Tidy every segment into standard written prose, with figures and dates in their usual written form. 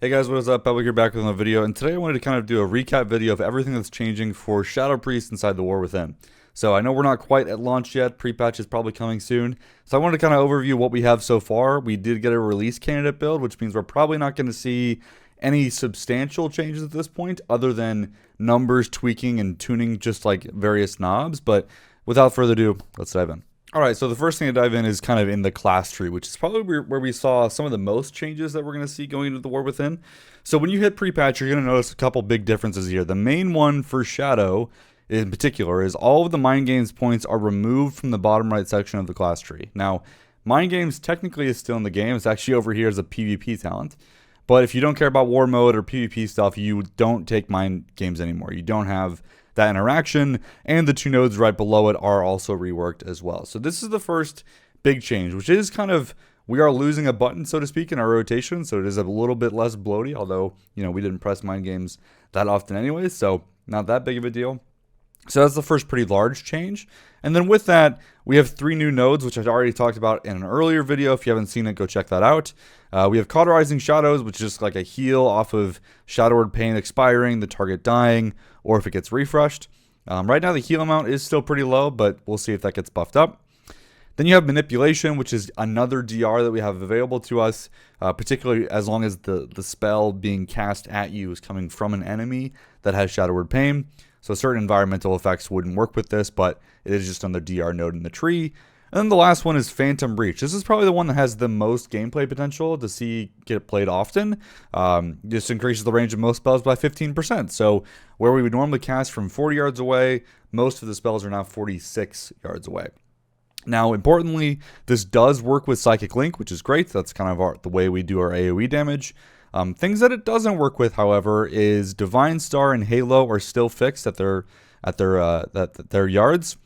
Hey guys, what is up? Public here back with another video, and today I wanted to kind of do a recap video of everything that's changing for Shadow Priest inside the War Within. So I know we're not quite at launch yet, pre-patch is probably coming soon, so I wanted to kind of overview what we have so far. We did get a release candidate build, which means we're probably not going to see any substantial changes at this point, other than numbers tweaking and tuning just like various knobs, but without further ado, let's dive in. Alright, so the first thing to dive in is kind of in the class tree, which is probably where we saw some of the most changes that we're going to see going into the War Within. So when you hit pre-patch, you're going to notice a couple big differences here. The main one for Shadow, in particular, is all of the Mind Games points are removed from the bottom right section of the class tree. Now, Mind Games technically is still in the game. It's actually over here as a PvP talent. But if you don't care about War Mode or PvP stuff, you don't take Mind Games anymore. You don't have that interaction, and the two nodes right below it are also reworked as well. So this is the first big change, which is kind of, we are losing a button, so to speak, in our rotation, so it is a little bit less bloaty, although, you know, we didn't press Mind Games that often anyway, so not that big of a deal. So that's the first pretty large change. And then with that, we have 3 new nodes, which I've already talked about in an earlier video. If you haven't seen it, go check that out. We have Cauterizing Shadows, which is just like a heal off of Shadow Word Pain expiring, the target dying, or if it gets refreshed. Right now, the heal amount is still pretty low, but we'll see if that gets buffed up. Then you have Manipulation, which is another DR that we have available to us, particularly as long as the spell being cast at you is coming from an enemy that has Shadow Word Pain. So certain environmental effects wouldn't work with this, but it is just another DR node in the tree. And then the last one is Phantom Reach. This is probably the one that has the most gameplay potential to see get played often. This increases the range of most spells by 15%. So where we would normally cast from 40 yards away, most of the spells are now 46 yards away. Now, importantly, this does work with Psychic Link, which is great. That's kind of the way we do our AoE damage. Things that it doesn't work with, however, is Divine Star and Halo are still fixed at their yards,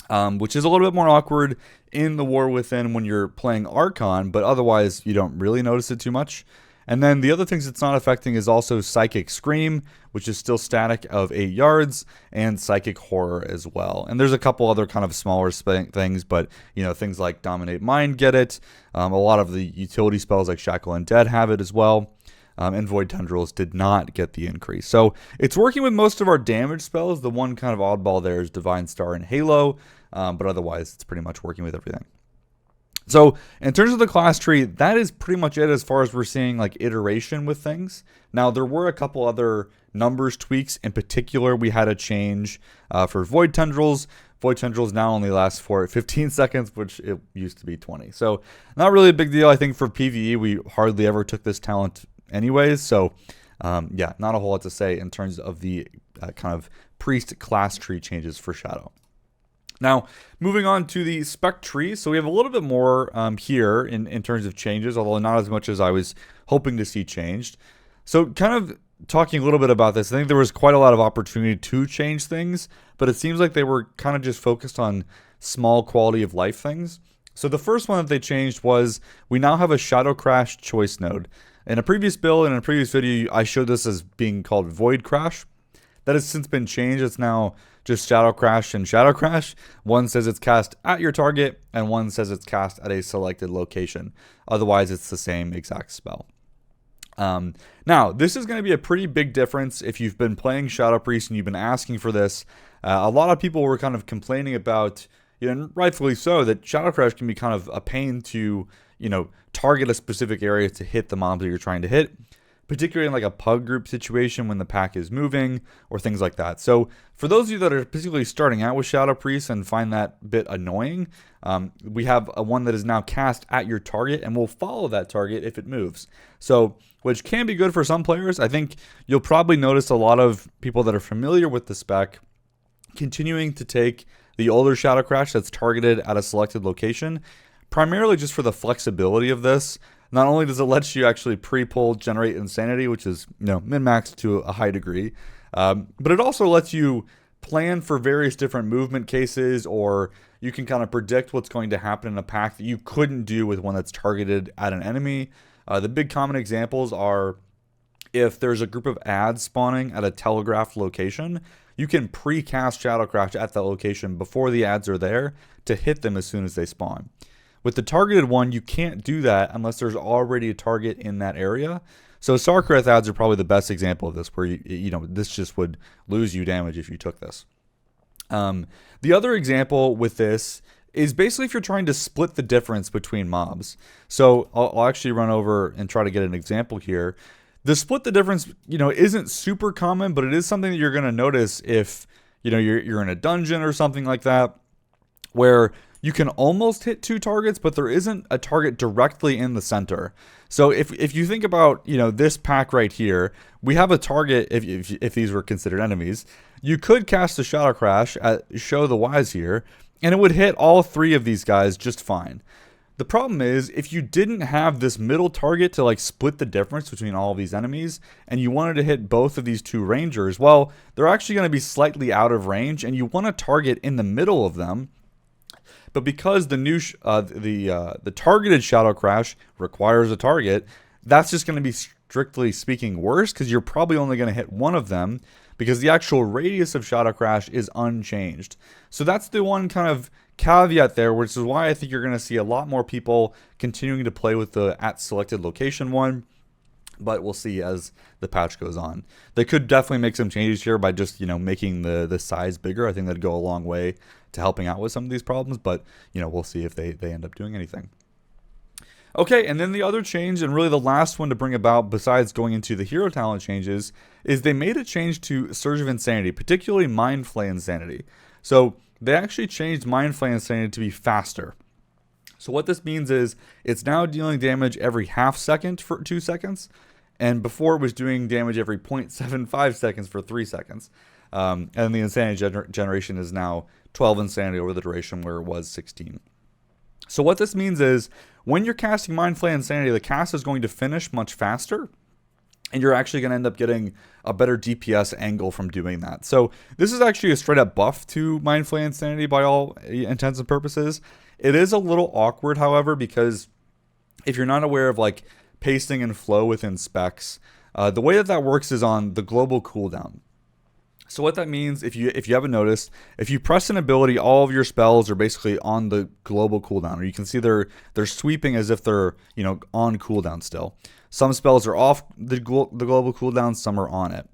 which is a little bit more awkward in the War Within when you're playing Archon, but otherwise you don't really notice it too much. And then the other things it's not affecting is also Psychic Scream, which is still static of 8 yards, and Psychic Horror as well. And there's a couple other kind of smaller things, but you know, things like Dominate Mind get it. A lot of the utility spells like Shackle Undead have it as well. And Void Tendrils did not get the increase. So it's working with most of our damage spells. The one kind of oddball there is Divine Star and Halo, but otherwise it's pretty much working with everything. So in terms of the class tree, that is pretty much it as far as we're seeing like iteration with things. Now there were a couple other numbers tweaks. In particular, we had a change for Void Tendrils. Void Tendrils now only last for 15 seconds, which it used to be 20. So not really a big deal. I think for PvE, we hardly ever took this talent anyways. So yeah, not a whole lot to say in terms of the kind of priest class tree changes for Shadow. Now, moving on to the spec tree. So we have a little bit more here in terms of changes, although not as much as I was hoping to see changed. So kind of talking a little bit about this, I think there was quite a lot of opportunity to change things, but it seems like they were kind of just focused on small quality of life things. So the first one that they changed was we now have a Shadow Crash choice node. In a previous build, in a previous video, I showed this as being called Void Crash. That has since been changed. It's now just Shadow Crash and Shadow Crash. One says it's cast at your target, and one says it's cast at a selected location. Otherwise, it's the same exact spell. Now, this is going to be a pretty big difference if you've been playing Shadow Priest and you've been asking for this. A lot of people were kind of complaining about, you know, and rightfully so, that Shadow Crash can be kind of a pain to, you know, target a specific area to hit the mobs that you're trying to hit, particularly in like a pug group situation when the pack is moving or things like that. So for those of you that are particularly starting out with Shadow Priest and find that bit annoying, we have a one that is now cast at your target and will follow that target if it moves. So, which can be good for some players. I think you'll probably notice a lot of people that are familiar with the spec continuing to take the older Shadow Crash that's targeted at a selected location, primarily just for the flexibility of this. Not only does it let you actually pre-pull generate insanity, which is, you know, min-maxed to a high degree, but it also lets you plan for various different movement cases, or you can kind of predict what's going to happen in a pack that you couldn't do with one that's targeted at an enemy. The big common examples are if there's a group of ads spawning at a telegraphed location, you can pre-cast Shadow Crash at that location before the ads are there to hit them as soon as they spawn. With the targeted one, you can't do that unless there's already a target in that area. So Starcraft ads are probably the best example of this, where this just would lose you damage if you took this. The other example with this is basically if you're trying to split the difference between mobs. So I'll actually run over and try to get an example here. The split the difference, isn't super common, but it is something that you're going to notice if, you're in a dungeon or something like that, where you can almost hit two targets, but there isn't a target directly in the center. So if you think about, this pack right here, we have a target if these were considered enemies. You could cast a Shadow Crash at Show the Wise here, and it would hit all three of these guys just fine. The problem is, if you didn't have this middle target to like split the difference between all of these enemies, and you wanted to hit both of these two rangers, well, they're actually going to be slightly out of range, and you want to target in the middle of them. But because the new the targeted Shadow Crash requires a target, that's just going to be strictly speaking worse, because you're probably only going to hit one of them, because the actual radius of Shadow Crash is unchanged. So that's the one kind of caveat there, which is why I think you're going to see a lot more people continuing to play with the at selected location one. But we'll see as the patch goes on. They could definitely make some changes here by just, making the size bigger. I think that'd go a long way to helping out with some of these problems. But, we'll see if they end up doing anything. Okay, and then the other change, and really the last one to bring about besides going into the hero talent changes, is they made a change to Surge of Insanity, particularly Mind Flay Insanity. So they actually changed Mind Flay Insanity to be faster. So what this means is it's now dealing damage every half second for 2 seconds, and before it was doing damage every 0.75 seconds for 3 seconds. And the Insanity generation is now 12 Insanity over the duration, where it was 16. So what this means is, when you're casting Mind Flay Insanity, the cast is going to finish much faster, and you're actually going to end up getting a better DPS angle from doing that. So this is actually a straight up buff to Mind Flay Insanity by all intents and purposes. It is a little awkward, however, because if you're not aware of like pasting and flow within specs, the way that works is on the global cooldown. So what that means, if you haven't noticed, if you press an ability, all of your spells are basically on the global cooldown, or you can see they're sweeping as if they're on cooldown still. Some spells are off the global cooldown, some are on it.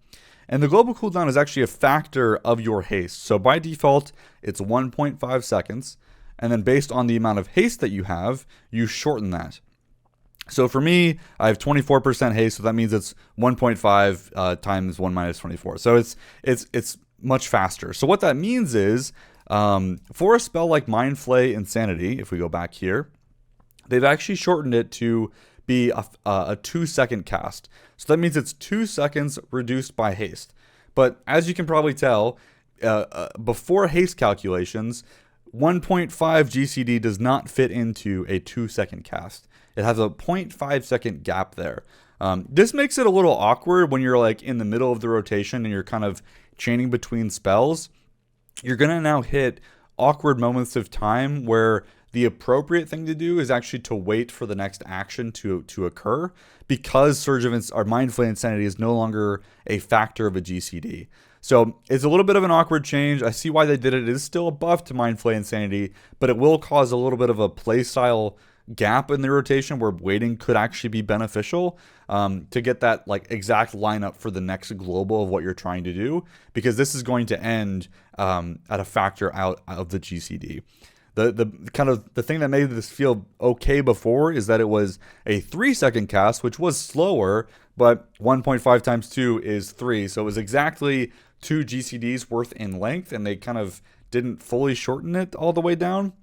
And the global cooldown is actually a factor of your haste. So by default, it's 1.5 seconds, and then based on the amount of haste that you have, you shorten that. So for me, I have 24% haste, so that means it's 1.5 times 1 minus 24. So it's much faster. So what that means is, for a spell like Mind Flay Insanity, if we go back here, they've actually shortened it to be a 2-second cast. So that means it's 2 seconds reduced by haste. But as you can probably tell, before haste calculations, 1.5 GCD does not fit into a 2-second cast. It has a 0.5 second gap there. This makes it a little awkward when you're like in the middle of the rotation and you're kind of chaining between spells. You're going to now hit awkward moments of time where the appropriate thing to do is actually to wait for the next action to occur, because Surge of or Mind Flay Insanity is no longer a factor of a GCD. So it's a little bit of an awkward change. I see why they did it. It is still a buff to Mind Flay Insanity, but it will cause a little bit of a playstyle gap in the rotation where waiting could actually be beneficial to get that like exact lineup for the next global of what you're trying to do, because this is going to end at a factor out of the GCD. The kind of the thing that made this feel okay before is that it was a 3-second cast, which was slower, but 1.5 times 2 is 3. So it was exactly 2 GCDs worth in length, and they kind of didn't fully shorten it all the way down.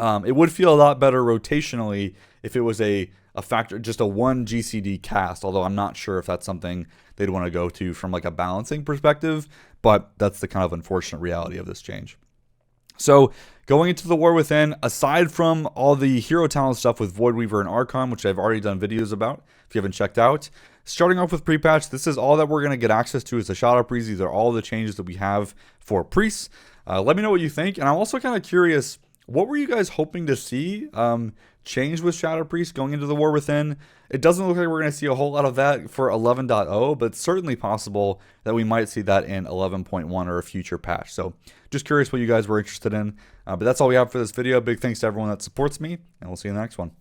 It would feel a lot better rotationally if it was a factor, just a 1 GCD cast, although I'm not sure if that's something they'd want to go to from like a balancing perspective, but that's the kind of unfortunate reality of this change. So going into the War Within, aside from all the hero talent stuff with Void Weaver and Archon, which I've already done videos about if you haven't checked out, starting off with pre-patch, this is all that we're going to get access to is the Shadow Priest. These are all the changes that we have for priests. Let me know what you think, and I'm also kind of curious, what were you guys hoping to see change with Shadow Priest going into the War Within? It doesn't look like we're going to see a whole lot of that for 11.0, but it's certainly possible that we might see that in 11.1 or a future patch. So just curious what you guys were interested in. But that's all we have for this video. Big thanks to everyone that supports me, and we'll see you in the next one.